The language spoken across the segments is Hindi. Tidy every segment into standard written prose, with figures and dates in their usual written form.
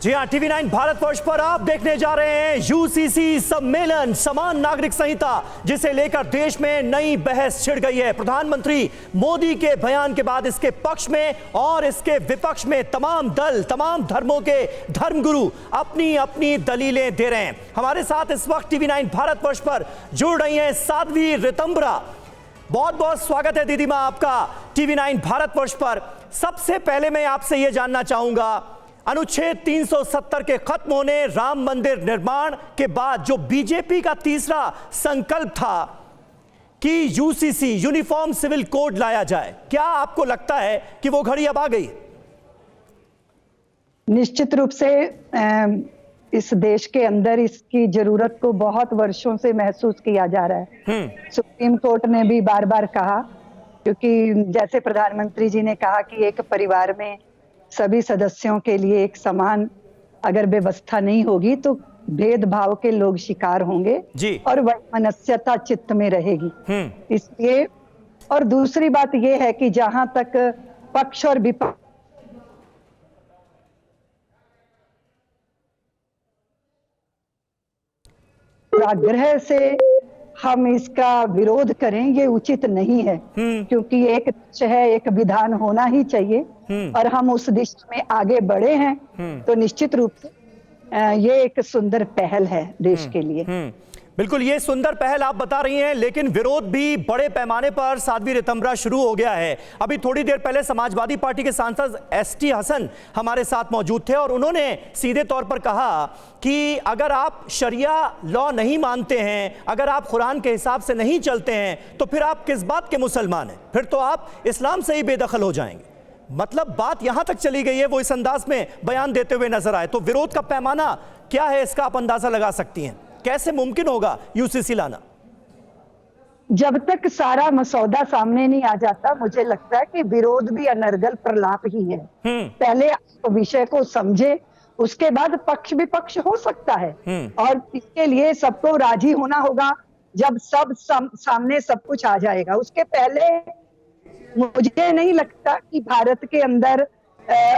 जी हाँ, TV9 भारतवर्ष पर आप देखने जा रहे हैं यूसीसी सम्मेलन, समान नागरिक संहिता, जिसे लेकर देश में नई बहस छिड़ गई है। प्रधानमंत्री मोदी के बयान के बाद इसके पक्ष में और इसके विपक्ष में तमाम दल, तमाम धर्मों के धर्मगुरु अपनी अपनी दलीलें दे रहे हैं। हमारे साथ इस वक्त TV9 भारतवर्ष पर जुड़ रही हैं साध्वी रितंबरा। बहुत बहुत स्वागत है दीदी माँ आपका TV9 भारतवर्ष पर। सबसे पहले मैं आपसे यह जानना चाहूंगा, अनुच्छेद 370 के खत्म होने, राम मंदिर निर्माण के बाद जो बीजेपी का तीसरा संकल्प था कि यूसीसी यूनिफॉर्म सिविल कोड लाया जाए, क्या आपको लगता है कि वो घड़ी अब आ गई? निश्चित रूप से इस देश के अंदर इसकी जरूरत को बहुत वर्षों से महसूस किया जा रहा है। सुप्रीम कोर्ट ने भी बार बार कहा, क्योंकि जैसे प्रधानमंत्री जी ने कहा कि एक परिवार में सभी सदस्यों के लिए एक समान अगर व्यवस्था नहीं होगी तो भेदभाव के लोग शिकार होंगे जी। और वैमनस्यता चित्त में रहेगी। इसलिए, और दूसरी बात यह है कि जहां तक पक्ष और विपक्ष आग्रह से हम इसका विरोध करें, ये उचित नहीं है, क्योंकि एक देश है, एक विधान होना ही चाहिए और हम उस दिशा में आगे बढ़े हैं। तो निश्चित रूप से ये एक सुंदर पहल है देश के लिए। बिल्कुल, ये सुंदर पहल आप बता रही हैं, लेकिन विरोध भी बड़े पैमाने पर साध्वी रितंबरा शुरू हो गया है। अभी थोड़ी देर पहले समाजवादी पार्टी के सांसद एसटी हसन हमारे साथ मौजूद थे और उन्होंने सीधे तौर पर कहा कि अगर आप शरिया लॉ नहीं मानते हैं, अगर आप कुरान के हिसाब से नहीं चलते हैं, तो फिर आप किस बात के मुसलमान हैं? फिर तो आप इस्लाम से ही बेदखल हो जाएंगे। मतलब बात यहां तक चली गई है, वो इस अंदाज में बयान देते हुए नजर आए। तो विरोध का पैमाना क्या है, इसका आप अंदाजा लगा सकती हैं? कैसे मुमकिन होगा यूसीसी लाना? जब तक सारा मसौदा सामने नहीं आ जाता, मुझे लगता है कि विरोध भी अनर्गल प्रलाप ही है। पहले आप विषय को समझे, उसके बाद पक्ष विपक्ष हो सकता है और इसके लिए सबको राजी होना होगा जब सब सामने सब कुछ आ जाएगा। उसके पहले मुझे नहीं लगता कि भारत के अंदर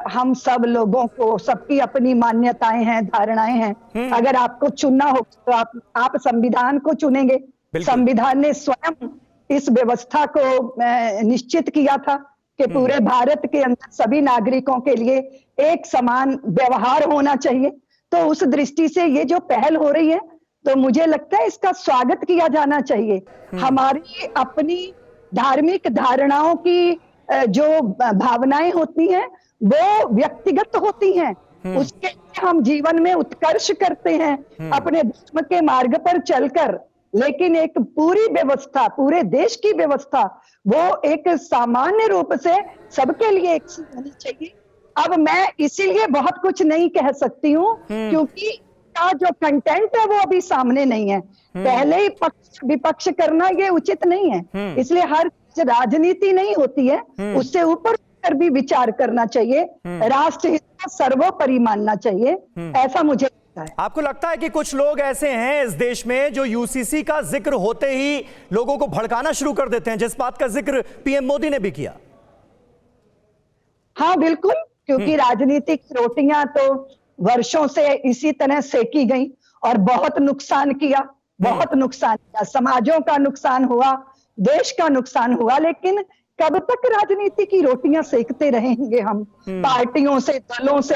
हम सब लोगों को, सबकी अपनी मान्यताएं हैं, धारणाएं हैं। अगर आपको चुनना हो तो आप संविधान को चुनेंगे। संविधान ने स्वयं इस व्यवस्था को निश्चित किया था कि पूरे भारत के अंदर सभी नागरिकों के लिए एक समान व्यवहार होना चाहिए। तो उस दृष्टि से ये जो पहल हो रही है, तो मुझे लगता है इसका स्वागत किया जाना चाहिए। हमारी अपनी धार्मिक धारणाओं की जो भावनाएं होती हैं वो व्यक्तिगत होती हैं, उसके हम जीवन में उत्कर्ष करते हैं अपने धर्म के मार्ग पर चलकर। लेकिन एक पूरी व्यवस्था, पूरे देश की व्यवस्था, वो एक सामान्य रूप से सबके लिए एक सी होनी चाहिए। अब मैं इसीलिए बहुत कुछ नहीं कह सकती हूँ, क्योंकि का जो कंटेंट है वो अभी सामने नहीं है। पहले ही पक्ष विपक्ष करना ये उचित नहीं है। इसलिए हर राजनीति नहीं होती है, उससे ऊपर भी विचार करना चाहिए, राष्ट्र हित को सर्वोपरि मानना चाहिए, ऐसा मुझे लगता है। आपको लगता है कि कुछ लोग ऐसे हैं इस देश में जो यूसीसी का जिक्र होते ही लोगों को भड़काना शुरू कर देते हैं, जिस बात का जिक्र पीएम मोदी ने भी किया? हाँ बिल्कुल, क्योंकि राजनीतिक रोटियां तो वर्षों से इसी तरह सेकी गई और बहुत नुकसान किया, बहुत नुकसान किया, समाजों का नुकसान हुआ, देश का नुकसान हुआ। लेकिन कब तक राजनीति की रोटियां सेकते रहेंगे हम? पार्टियों से, दलों से,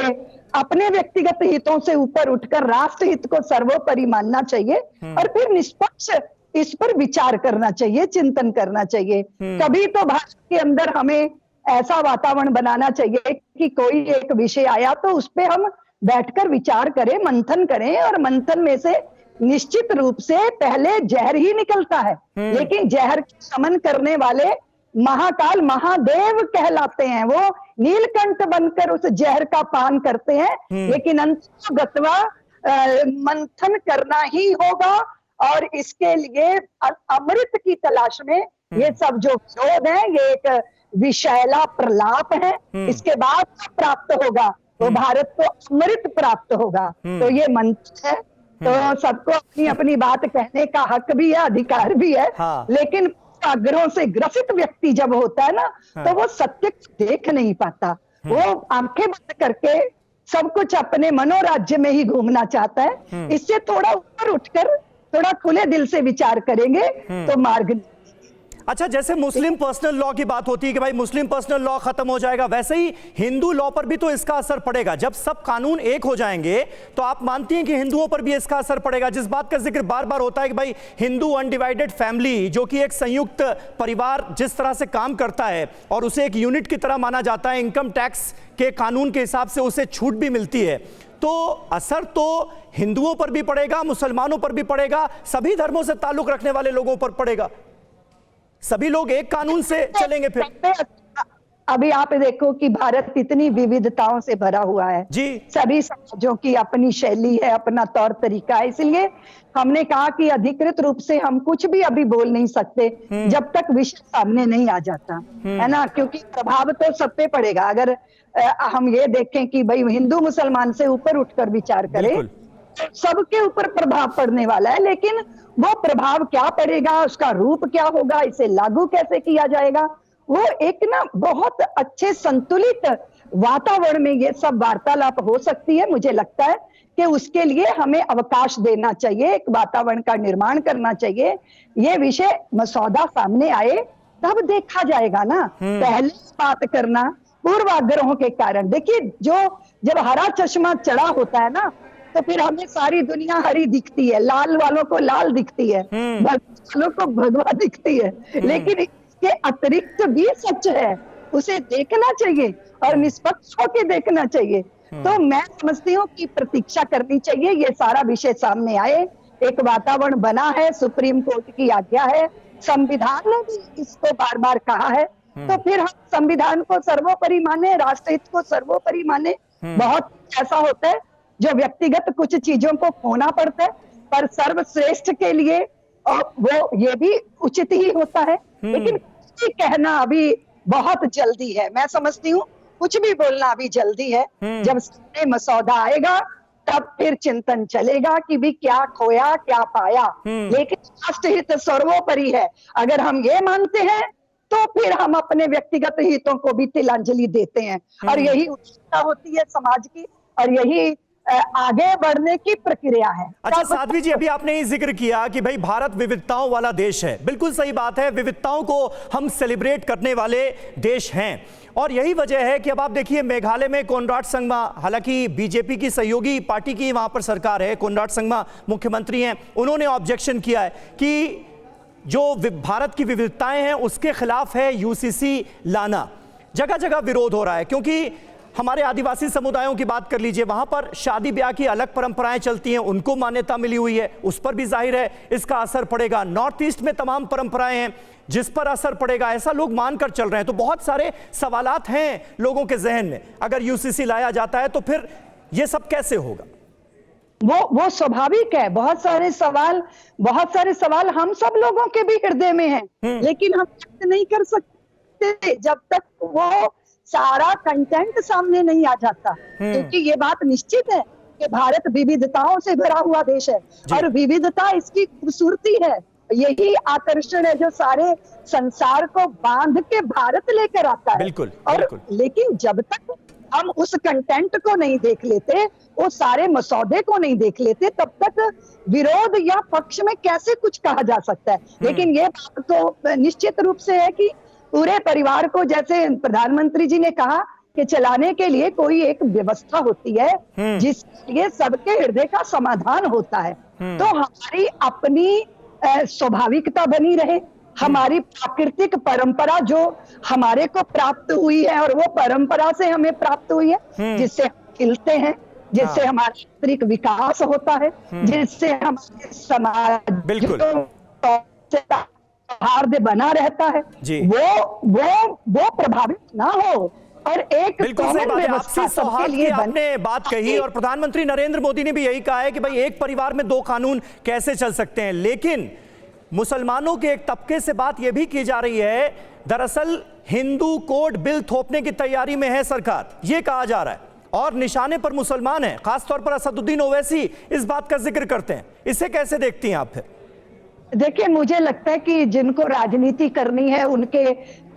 अपने व्यक्तिगत हितों से ऊपर उठकर राष्ट्र हित को सर्वोपरि मानना चाहिए और फिर निष्पक्ष इस पर विचार करना चाहिए, चिंतन करना चाहिए। कभी तो भारत के अंदर हमें ऐसा वातावरण बनाना चाहिए कि कोई एक विषय आया तो उस पर हम बैठकर विचार करें, मंथन करें, और मंथन में से निश्चित रूप से पहले जहर ही निकलता है, लेकिन जहर शमन करने वाले महाकाल महादेव कहलाते हैं। वो नीलकंठ बनकर उस जहर का पान करते हैं, लेकिन अंततः मंथन करना ही होगा और इसके लिए अमृत की तलाश में ये सब जो विरोध है, ये एक विषैला प्रलाप है। इसके बाद प्राप्त होगा तो भारत को अमृत प्राप्त होगा। तो ये मंत्र है, तो सबको अपनी अपनी बात कहने का हक भी है, अधिकार भी है। लेकिन आग्रहों से ग्रसित व्यक्ति जब होता है ना, तो वो सत्य देख नहीं पाता, वो आंखें बंद करके सब कुछ अपने मनोराज्य में ही घूमना चाहता है। इससे थोड़ा ऊपर उठकर थोड़ा खुले दिल से विचार करेंगे तो मार्ग। अच्छा, जैसे मुस्लिम पर्सनल लॉ की बात होती है कि भाई मुस्लिम पर्सनल लॉ खत्म हो जाएगा, वैसे ही हिंदू लॉ पर भी तो इसका असर पड़ेगा। जब सब कानून एक हो जाएंगे तो आप मानती हैं कि हिंदुओं पर भी इसका असर पड़ेगा? जिस बात का जिक्र बार बार होता है कि भाई हिंदू अनडिवाइडेड फैमिली, जो कि एक संयुक्त परिवार जिस तरह से काम करता है और उसे एक यूनिट की तरह माना जाता है, इनकम टैक्स के कानून के हिसाब से उसे छूट भी मिलती है, तो असर तो हिंदुओं पर भी पड़ेगा, मुसलमानों पर भी पड़ेगा, सभी धर्मों से ताल्लुक रखने वाले लोगों पर पड़ेगा। सभी लोग एक कानून से चलेंगे फिर। अभी आप देखो कि भारत इतनी विविधताओं से भरा हुआ है जी, सभी समाजों की अपनी शैली है, अपना तौर तरीका है। इसलिए हमने कहा कि अधिकृत रूप से हम कुछ भी अभी बोल नहीं सकते जब तक विषय सामने नहीं आ जाता, है ना, क्योंकि प्रभाव तो सब पे पड़ेगा। अगर हम ये देखें कि भाई हिंदू मुसलमान से ऊपर उठकर विचार करें, सबके ऊपर प्रभाव पड़ने वाला है, लेकिन वो प्रभाव क्या पड़ेगा, उसका रूप क्या होगा, इसे लागू कैसे किया जाएगा, वो एक ना बहुत अच्छे संतुलित वातावरण में ये सब वार्तालाप हो सकती है। मुझे लगता है कि उसके लिए हमें अवकाश देना चाहिए, एक वातावरण का निर्माण करना चाहिए। ये विषय मसौदा सामने आए तब देखा जाएगा ना, पहले बात करना पूर्वाग्रहों के कारण। देखिए, जब हरा चश्मा चढ़ा होता है ना, तो फिर हमें सारी दुनिया हरी दिखती है, लाल वालों को लाल दिखती है, भगवा वालों को भगवा दिखती है, लेकिन इसके अतिरिक्त भी सच है, उसे देखना चाहिए और निष्पक्ष होकर देखना चाहिए। तो मैं समझती हूँ कि प्रतीक्षा करनी चाहिए, ये सारा विषय सामने आए, एक वातावरण बना है, सुप्रीम कोर्ट की आज्ञा है, संविधान ने भी इसको बार बार कहा है, तो फिर हम संविधान को सर्वोपरि माने, राष्ट्रहित को सर्वोपरि माने। बहुत ऐसा होता है जो व्यक्तिगत कुछ चीजों को खोना पड़ता है, पर सर्वश्रेष्ठ के लिए और वो ये भी उचित ही होता है। लेकिन कुछ भी कहना अभी बहुत जल्दी है, मैं समझती हूँ कुछ भी बोलना अभी जल्दी है। जब सामने मसौदा आएगा तब फिर चिंतन चलेगा कि भी क्या खोया क्या पाया, लेकिन राष्ट्रहित सर्वोपरि है। अगर हम ये मानते हैं तो फिर हम अपने व्यक्तिगत हितों को भी तिलांजलि देते हैं, और यही उत्सुकता होती है समाज की, और यही आगे बढ़ने की प्रक्रिया है। अच्छा साध्वी जी, अभी आपने ही जिक्र किया कि भाई भारत विविधताओं वाला देश है, बिल्कुल सही बात है, विविधताओं को हम सेलिब्रेट करने वाले देश हैं, और यही वजह है कि अब आप देखिए मेघालय में कोनराड संगमा, हालांकि बीजेपी की सहयोगी पार्टी की वहां पर सरकार है, कोनराड संगमा मुख्यमंत्री हैं, उन्होंने ऑब्जेक्शन किया है कि जो भारत की विविधताएं हैं उसके खिलाफ है यूसीसी लाना। जगह जगह विरोध हो रहा है, क्योंकि हमारे आदिवासी समुदायों की बात कर लीजिए, वहां पर शादी ब्याह की अलग परंपराएं चलती हैं, उनको मान्यता मिली हुई है, उस पर भी जाहिर है इसका असर पड़ेगा। नॉर्थ ईस्ट में तमाम परंपराएं हैं जिस पर असर पड़ेगा, ऐसा लोग मानकर चल रहे हैं। तो बहुत सारे सवालात हैं लोगों के जहन में, अगर यूसीसी लाया जाता है तो फिर यह सब कैसे होगा? वो स्वाभाविक है। बहुत सारे सवाल हम सब लोगों के भी हृदय में हैं, लेकिन हम व्यक्त नहीं कर सकते जब तक वो सारा कंटेंट सामने नहीं आ जाता, क्योंकि ये बात निश्चित है कि भारत विविधताओं से भरा हुआ देश है, और विविधता इसकी खूबसूरती है, यही आकर्षण है जो सारे संसार को बांध के भारत लेकर आता है। बिल्कुल, और बिल्कुल। लेकिन जब तक हम उस कंटेंट को नहीं देख लेते, वो सारे मसौदे को नहीं देख लेते, तब तक विरोध या पक्ष में कैसे कुछ कहा जा सकता है। लेकिन ये बात तो निश्चित रूप से है कि पूरे परिवार को, जैसे प्रधानमंत्री जी ने कहा कि चलाने के लिए कोई एक व्यवस्था होती है जिसके लिए सबके हृदय का समाधान होता है। तो हमारी अपनी स्वाभाविकता बनी रहे, हमारी प्राकृतिक परंपरा जो हमारे को प्राप्त हुई है, और वो परंपरा से हमें प्राप्त हुई है, जिससे हम खिलते हैं, जिससे हमारा आंतरिक विकास होता है, जिससे हमारे समाज बिल्कुल सौहार्द बना रहता है, वो प्रभावित ना हो। और एक बिल्कुल सही बात है, आपसी सौहार्द की आपने बात कही, और प्रधानमंत्री नरेंद्र मोदी ने भी यही कहा है कि भाई एक परिवार में दो कानून कैसे चल सकते हैं। लेकिन मुसलमानों के एक तबके से बात यह भी की जा रही है, दरअसल हिंदू कोड बिल थोपने की तैयारी में है सरकार, यह कहा जा रहा है, और निशाने पर मुसलमान हैं, खासतौर पर असदुद्दीन ओवैसी इस बात का जिक्र करते हैं। इसे कैसे देखती हैं आप फिर? देखिए, मुझे लगता है कि जिनको राजनीति करनी है उनके,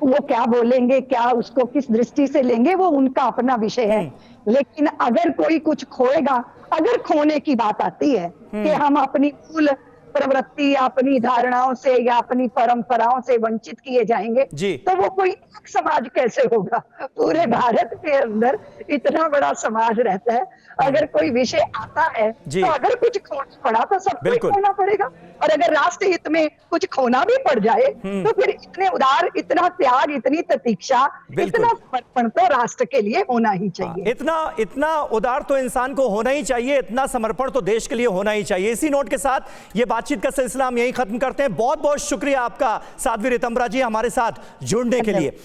वो क्या बोलेंगे, क्या उसको किस दृष्टि से लेंगे, वो उनका अपना विषय है। लेकिन अगर कोई कुछ खोएगा, अगर खोने की बात आती है कि हम अपनी मूल प्रवृत्ति या अपनी धारणाओं से या अपनी परंपराओं से वंचित किए जाएंगे, जी। तो वो कोई एक समाज कैसे होगा? पूरे भारत के अंदर इतना बड़ा समाज रहता है, अगर कोई विषय आता है जी। तो अगर कुछ खोना पड़ा तो सबको ही बिल्कुल। खोना पड़ेगा। और अगर राष्ट्र हित में कुछ खोना भी पड़ जाए तो फिर इतने उदार, इतना त्याग, इतनी प्रतीक्षा, बिल्कुल। इतना समर्पण तो राष्ट्र के लिए होना ही चाहिए। इतना उदार तो इंसान को होना ही चाहिए, इतना समर्पण तो देश के लिए होना ही चाहिए। इसी नोट के साथ ये बातचीत का सिलसिला हम यहीं खत्म करते हैं। बहुत बहुत शुक्रिया आपका साध्वी ऋतंभरा जी हमारे साथ जुड़ने के लिए।